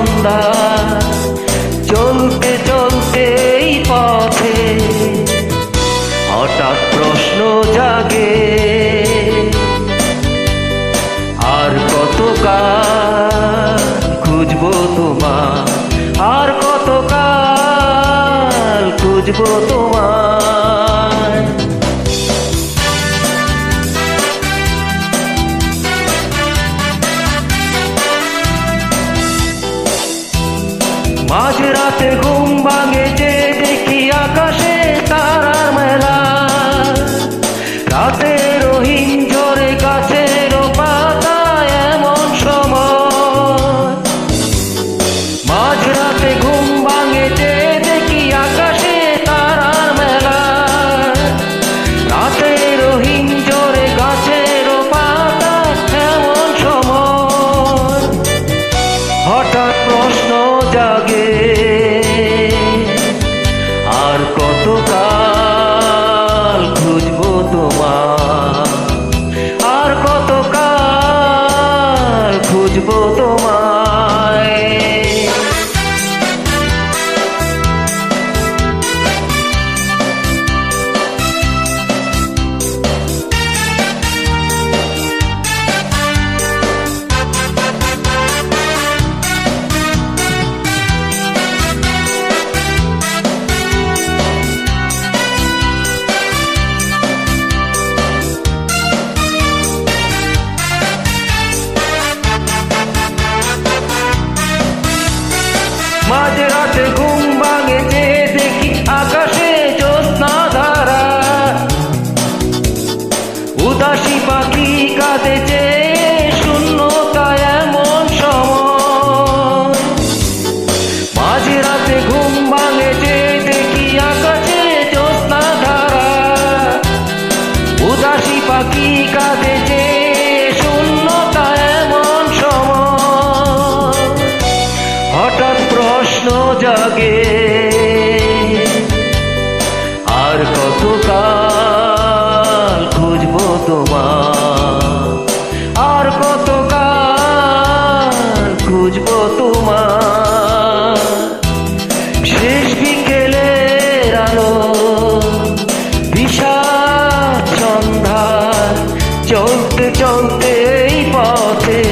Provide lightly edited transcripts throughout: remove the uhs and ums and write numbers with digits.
সন্ধ্যা চলতে চলতে এই পথে হঠাৎ প্রশ্ন জাগে, আর কতকাল খুঁজবো তোমার, আর কতকাল খুঁজবো তোমার। মাঝরাতে ঘুম ভাঙে যে দেখি আকাশে তারার মেলা, রাতের হিঞ্জরে গাছের পাতা এমন সময়। মাঝরাতে ঘুম ভাঙে যে দেখি আকাশে তারার মেলা, রাতের হিঞ্জরে গাছের পাতা এমন সময়। হঠাৎ প্রশ্ন জাগে, আর কতকাল খুঁজবো তোমার, আর কতকাল খুঁজবো তোমায়। মাঝরাতে ঘুম ভাঙে যে দেখি আকাশে জ্যোৎস্না ধারা, উদাসী পাখি কাঁদে যে শূন্যতা এমন সময়। মাঝরাতে ঘুম ভাঙে যে দেখি আকাশে জ্যোৎস্না ধারা, উদাসী পাখি কাঁদে যে শূন্যতা এমন সময়। হঠাৎ প্রশ্ন জাগে, আর কতকাল খুঁজবো তোমার, আর কতকাল খুঁজবো তোমার। শেষ বিকেলের আলো বিষাদ সন্ধ্যা চলতে চলতে এই পথে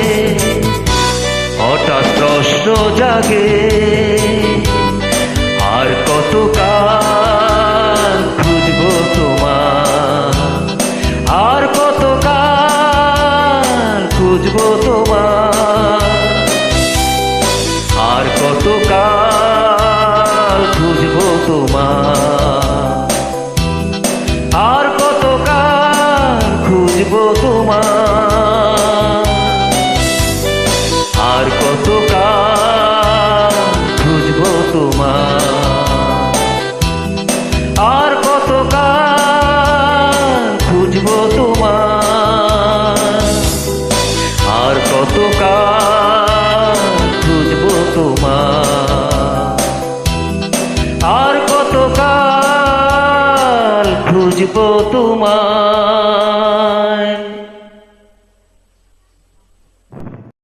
হঠাৎ প্রশ্ন জাগে, আর কতকাল খুঁজবো তোমার, আর কতকাল খুঁজবো তোমার, আর কতকাল খুঁজবো তোমার, আর কতকাল খুঁজবো তোমার, আর কতকাল খুঁজবো তোমার, আর কতকাল খুঁজবো তোমার, আর কতকাল খুঁজবো তোমার, আর কতকাল খুঁজবো তোমার।